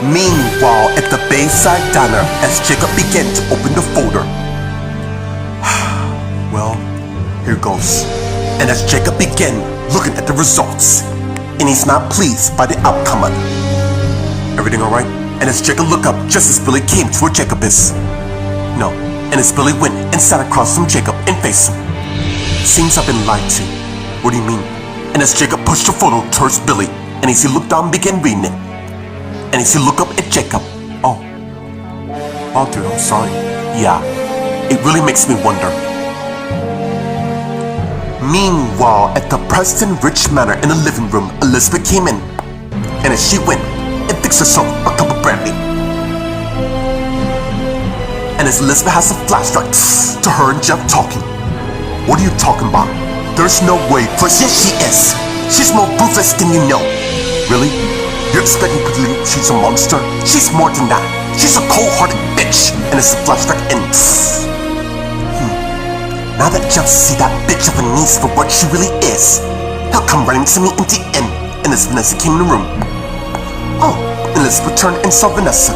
Meanwhile, at the Bayside Diner, as Jacob began to open the folder. Well, here goes. And as Jacob began looking at the results, and he's not pleased by the outcome. Everything alright? And as Jacob looked up just as Billy came to where Jacob is. No. And as Billy went and sat across from Jacob and faced him. Seems I've been lied to. What do you mean? And as Jacob pushed the photo towards Billy, and as he looked down and began reading it, and as he looked up at Jacob, oh dude, I'm sorry. Yeah, it really makes me wonder. Meanwhile, at the Preston Rich Manor in the living room, Elizabeth came in, and as she went and fixed herself a cup of brandy. And as Elizabeth has a flashback to her and Jeff talking. What are you talking about? There's no way, for yes she is. She's more ruthless than you know. Really? You're expecting to believe she's a monster? She's more than that. She's a cold-hearted bitch. And as the flashback ends. Now that Jeff sees that bitch of a niece for what she really is, he'll come running to me in the end. And as Vanessa came in the room. Oh, and Elizabeth turned and saw Vanessa.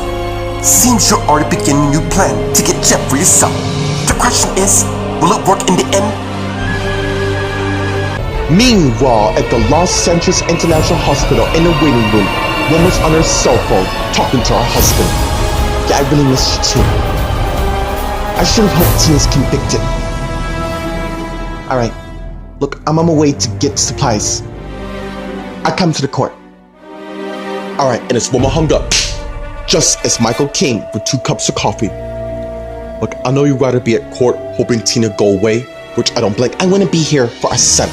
Seems you're already beginning a new plan to get Jeff for yourself. The question is, will it work in the end? Meanwhile, at the Los Angeles International Hospital in the waiting room, one was on her cell phone talking to her husband. Yeah, I really miss you too. I should have hoped Tina's convicted. Alright, look, I'm on my way to get supplies. I come to the court. Alright, and this woman hung up just as Michael came with 2 cups of coffee. Look, I know you'd rather be at court hoping Tina go away, which I don't blame. I want to be here for our son.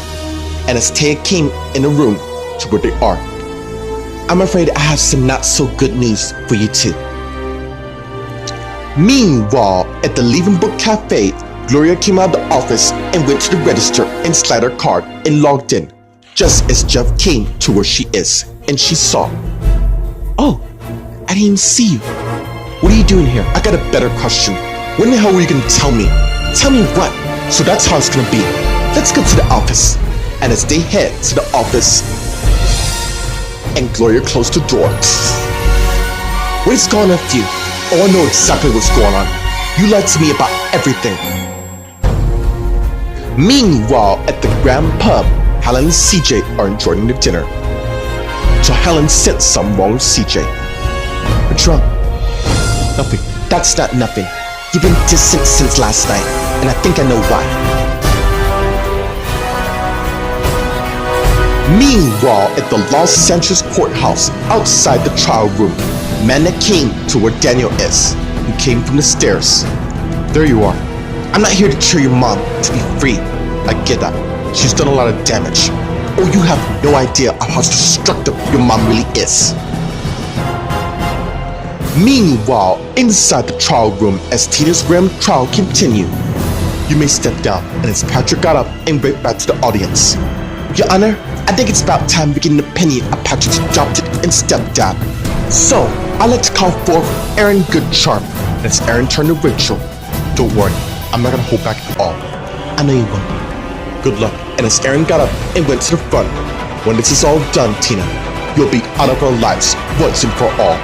And as Taya came in the room to where they are, I'm afraid I have some not so good news for you too. Meanwhile, at the Leaving Book Cafe, Gloria came out of the office and went to the register and slid her card and logged in, just as Jeff came to where she is, and she saw. Oh, I didn't even see you. What are you doing here? I got a better question. When the hell were you gonna tell me? Tell me what? So that's how it's gonna be. Let's go to the office. And as they head to the office, and Gloria closed the door. What is going on with you? Oh, I know exactly what's going on. You lied to me about everything. Meanwhile, at the Grand Pub, Helen and CJ are enjoying the dinner. So Helen sent some wrong with CJ. What's wrong? Nothing. That's not nothing. You've been distant since last night, and I think I know why. Meanwhile, at the Los Angeles courthouse, outside the trial room, Amanda came to where Daniel is, and came from the stairs. There you are. I'm not here to cheer your mom to be free. I get that. She's done a lot of damage. Oh, you have no idea of how destructive your mom really is. Meanwhile, inside the trial room, as Tina's grand trial continued, you may step down, and as Patrick got up and went back to the audience. Your Honor, I think it's about time we get an opinion of Patrick's dropped it and stepped down. So, I'd like to call forth Aaron Goodcharm. And as Aaron turned to Rachel, don't worry, I'm not gonna hold back at all. I know you won't. Good luck. And as Aaron got up and went to the front, when this is all done, Tina, you'll be out of our lives once and for all.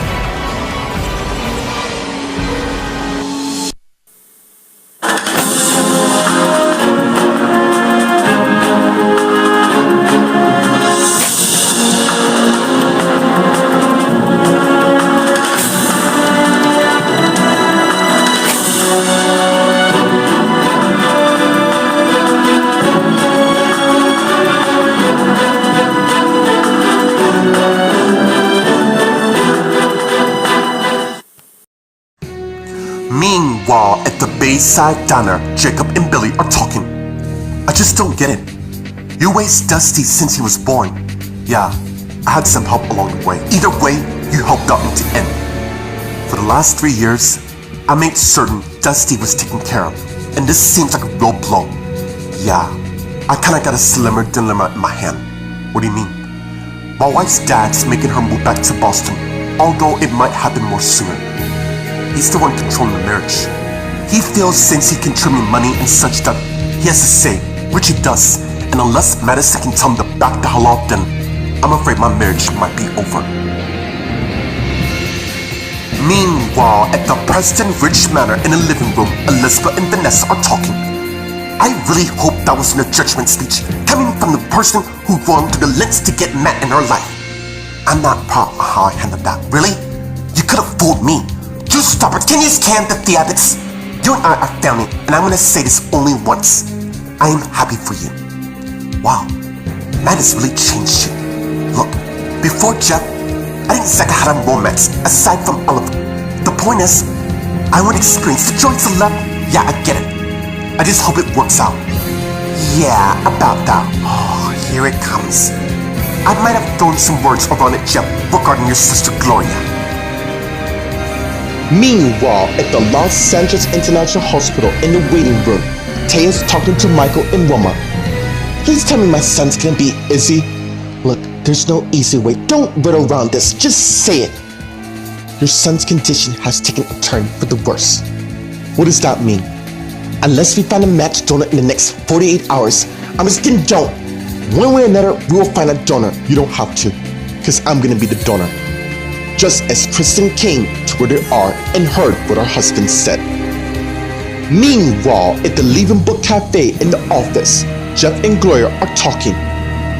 Meanwhile, at the Bayside Diner, Jacob and Billy are talking. I just don't get it. You raised Dusty since he was born. Yeah, I had some help along the way. Either way, you helped out in the end. For the last 3 years, I made certain Dusty was taken care of, and this seems like a real blow. Yeah, I kinda got a slimmer dilemma in my hand. What do you mean? My wife's dad's making her move back to Boston, although it might happen more sooner. He's the one controlling the marriage. He feels since he can turn me money and such that he has to say, which he does, and unless Madison can tell him to back the hell off, then I'm afraid my marriage might be over. Meanwhile, at the Preston Ridge Manor in the living room, Elizabeth and Vanessa are talking. I really hope that wasn't a judgment speech coming from the person who went to the lengths to get Matt in her life. I'm not proud of how I handled that. Really? You could have fooled me. You stop it. Can you scan the theatrics? You and I are family, and I'm gonna say this only once. I am happy for you. Wow, Matt has really changed you. Look, before Jeff, I didn't exactly have a romance aside from Oliver. The point is, I want to experience the joys of love. Yeah, I get it. I just hope it works out. Yeah, about that. Oh, here it comes. I might have thrown some words around at Jeff regarding your sister Gloria. Meanwhile, at the Los Angeles International Hospital in the waiting room, Taya's talking to Michael and Roma. Please tell me my son's gonna be Izzy. Look, there's no easy way. Don't riddle around this. Just say it. Your son's condition has taken a turn for the worse. What does that mean? Unless we find a matched donor in the next 48 hours, I'm asking don't. One way or another, we will find a donor. You don't have to, because I'm gonna be the donor. Just as Kristen came to where they are and heard what her husband said. Meanwhile, at the Leaving Book Cafe in the office, Jeff and Gloria are talking.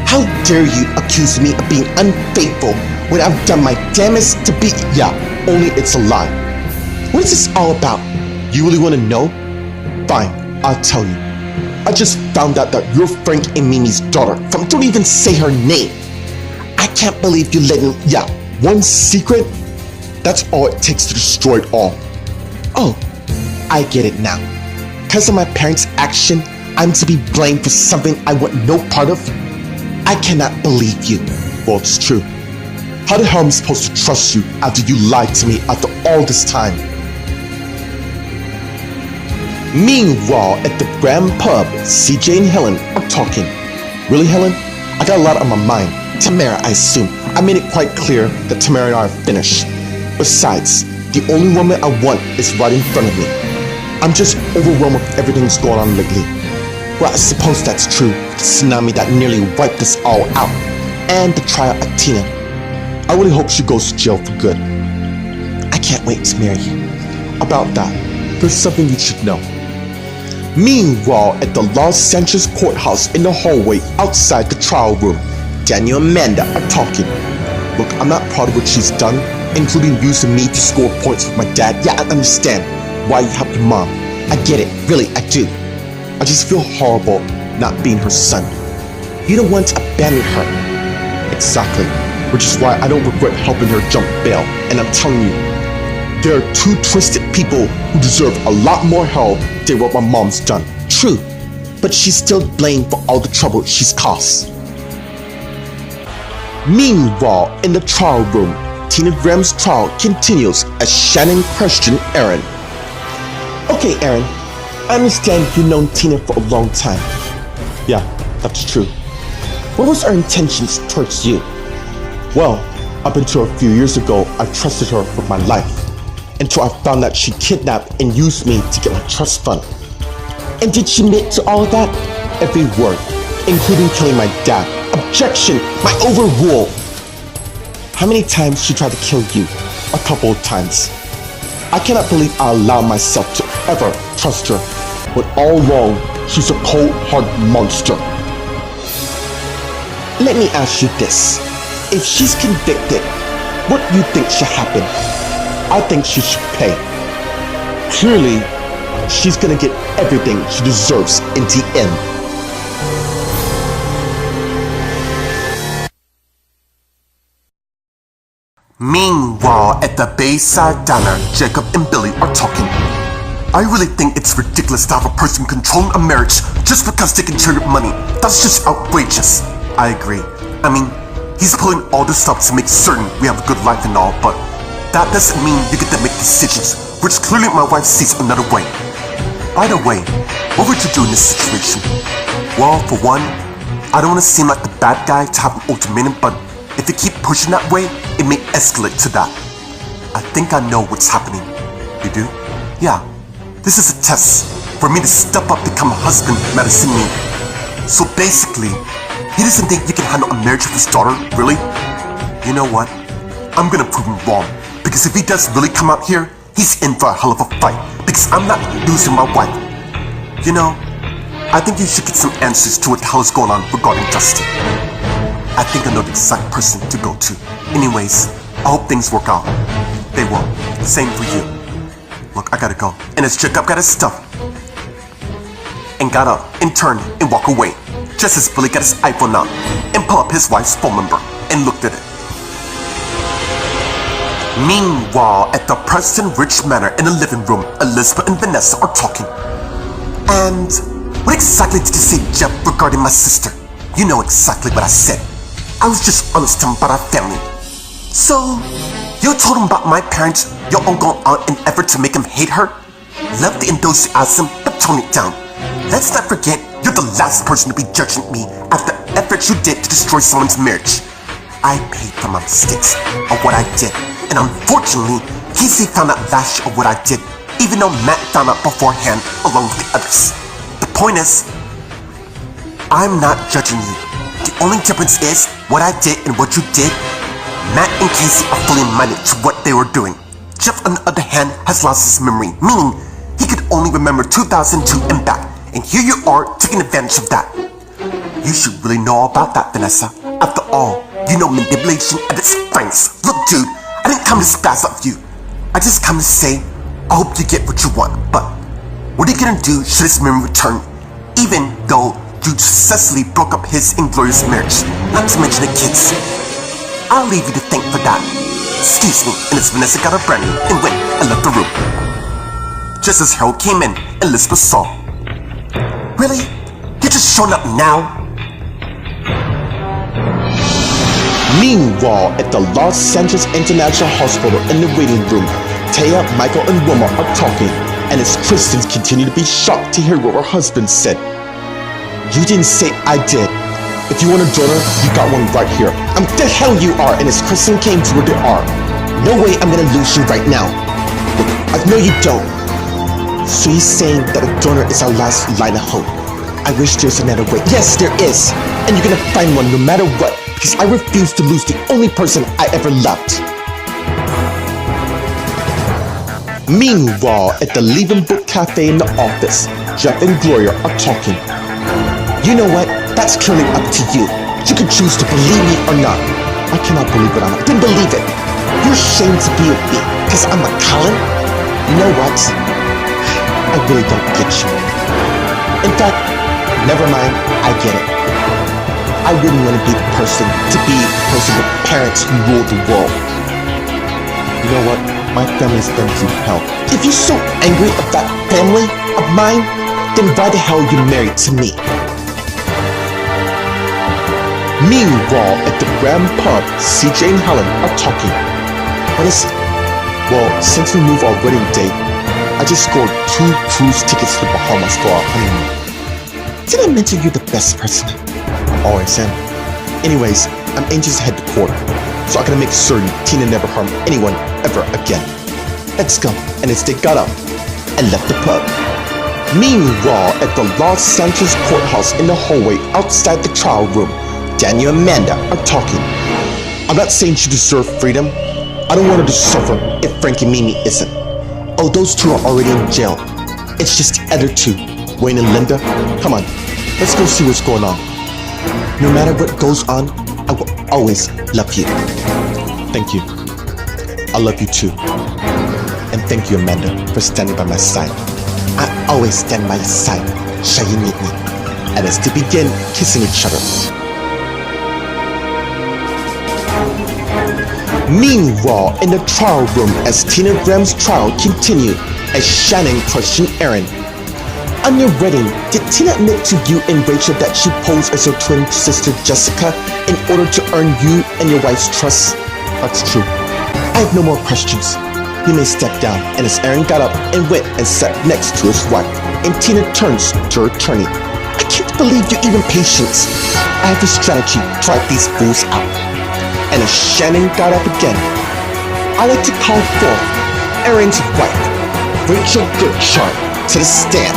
How dare you accuse me of being unfaithful when I've done my damnedest to be— Yeah, only it's a lie. What is this all about? You really want to know? Fine, I'll tell you. I just found out that you're Frank and Mimi's daughter from— don't even say her name. I can't believe you let him— Yeah, one secret? That's all it takes to destroy it all. Oh, I get it now. Because of my parents' action, I'm to be blamed for something I want no part of? I cannot believe you. Well, it's true. How the hell am I supposed to trust you after you lied to me after all this time? Meanwhile, at the Grand Pub, CJ and Helen are talking. Really, Helen? I got a lot on my mind. Tamara, I assume. I made it quite clear that Tamara and I are finished. Besides, the only woman I want is right in front of me. I'm just overwhelmed with everything that's going on lately. Well, I suppose that's true. The tsunami that nearly wiped us all out. And the trial at Tina. I really hope she goes to jail for good. I can't wait to marry you. About that, there's something you should know. Meanwhile, at the Los Angeles courthouse in the hallway outside the trial room, Daniel and Amanda are talking. Look, I'm not proud of what she's done, including using me to score points with my dad. Yeah, I understand why you helped your mom. I get it, really, I do. I just feel horrible not being her son. You don't want to abandon her. Exactly, which is why I don't regret helping her jump bail. And I'm telling you, there are two twisted people who deserve a lot more hell than what my mom's done. True, but she's still blamed for all the trouble she's caused. Meanwhile, in the trial room, Tina Graham's trial continues as Shannon questions Aaron. Okay, Aaron, I understand you've known Tina for a long time. Yeah, that's true. What was her intentions towards you? Well, up until a few years ago, I trusted her with my life. Until I found that she kidnapped and used me to get my trust fund. And did she admit to all of that? Every word, including killing my dad. Objection! My overrule! How many times she tried to kill you? A couple of times. I cannot believe I allowed myself to ever trust her, when all along she's a cold-hearted monster. Let me ask you this. If she's convicted, what do you think should happen? I think she should pay. Clearly, she's gonna get everything she deserves in the end. Meanwhile, at the Bayside Diner, Jacob and Billy are talking. I really think it's ridiculous to have a person controlling a marriage just because they can generate money. That's just outrageous. I agree. I mean, he's pulling all this stuff to make certain we have a good life and all, but that doesn't mean you get to make decisions, which clearly my wife sees another way. By the way, what would you do in this situation? Well, for one, I don't want to seem like the bad guy to have an ultimatum, but if you keep pushing that way, it may escalate to that. I think I know what's happening. You do? Yeah. This is a test for me to step up, become a husband, Madison me. So basically, he doesn't think you can handle a marriage with his daughter, really? You know what? I'm gonna prove him wrong, because Because if he does really come out here, he's in for a hell of a fight. Because I'm not losing my wife. You know, I think you should get some answers to what the hell is going on regarding Dusty. I think I know the exact person to go to. Anyways, I hope things work out. They will. Same for you. Look, I gotta go. And as Jacob got his stuff and got up and turned and walked away, just as Billy got his iPhone out and pulled up his wife's phone number and looked at it. Meanwhile, at the Preston Ridge Manor in the living room, Elizabeth and Vanessa are talking. And what exactly did you say, Jeff, regarding my sister? You know exactly what I said. I was just honest with him about our family. So, you told him about my parents, your uncle and aunt, in an effort to make him hate her? Love the enthusiasm, but tone it down. Let's not forget, you're the last person to be judging me after the efforts you did to destroy someone's marriage. I paid for my mistakes of what I did, and unfortunately, Casey found out last year of what I did, even though Matt found out beforehand along with the others. The point is, I'm not judging you. The only difference is what I did and what you did. Matt and Casey are fully minded to what they were doing. Jeff, on the other hand, has lost his memory, meaning he could only remember 2002 and back. And here you are, taking advantage of that. You should really know about that, Vanessa. After all, you know manipulation at its finest. Look, dude, I didn't come to spaz up you. I just come to say, I hope you get what you want, but what are you gonna do should his memory return? Even though you successfully broke up his inglorious marriage, not to mention the kids. I'll leave you to think for that. Excuse me, and as Vanessa got her brandy and went and left the room. Just as Harold came in, Elizabeth saw. Really? You're just showing up now? Meanwhile, at the Los Angeles International Hospital in the waiting room, Taya, Michael, and Wilma are talking, and as Kristen continued to be shocked to hear what her husband said. You didn't say I did. If you want a donor, you got one right here. I'm the hell you are, and as Kristen came to where they are, no way I'm gonna lose you right now. Look, I know you don't. So he's saying that a donor is our last line of hope. I wish there's another way. Yes, there is. And you're gonna find one no matter what, because I refuse to lose the only person I ever loved. Meanwhile, at the Leaving Book Cafe in the office, Jeff and Gloria are talking. You know what? That's clearly up to you. You can choose to believe me or not. I cannot believe it, Anna. Then believe it. You're ashamed to be with me because I'm a Colin? You know what? I really don't get you. In fact, never mind, I get it. I wouldn't want to be the person with parents who rule the world. You know what? My family's been through hell. If you're so angry at that family of mine, then why the hell are you married to me? Meanwhile, at the Grand Pub, CJ and Helen are talking. What is it? Well, since we moved our wedding date, I just scored 2 cruise tickets to the Bahamas for our honeymoon. Did I mention you're the best person? I always am. Anyways, I'm anxious to head to court, so I gotta make certain Tina never harmed anyone ever again. Let's go. And as they got up and left the pub. Meanwhile, at the Los Angeles courthouse in the hallway outside the trial room, Daniel and Amanda are talking. I'm not saying she deserves freedom. I don't want her to suffer if Frank and Mimi isn't. Oh, those two are already in jail. It's just the other two, Wayne and Linda. Come on, let's go see what's going on. No matter what goes on, I will always love you. Thank you. I love you too. And thank you, Amanda, for standing by my side. I always stand by your side, shall you need me. And as they begin kissing each other. Meanwhile, in the trial room, as Tina Graham's trial continued, as Shannon questioned Aaron. On your wedding, did Tina admit to you and Rachel that she posed as her twin sister Jessica in order to earn you and your wife's trust? That's true. I have no more questions. You may step down. And as Aaron got up and went and sat next to his wife, and Tina turns to her attorney. I can't believe you're even patient. I have a strategy to drive these fools out. And as Shannon got up again, I like to call forth Aaron's wife, Rachel Goodchart, to the stand.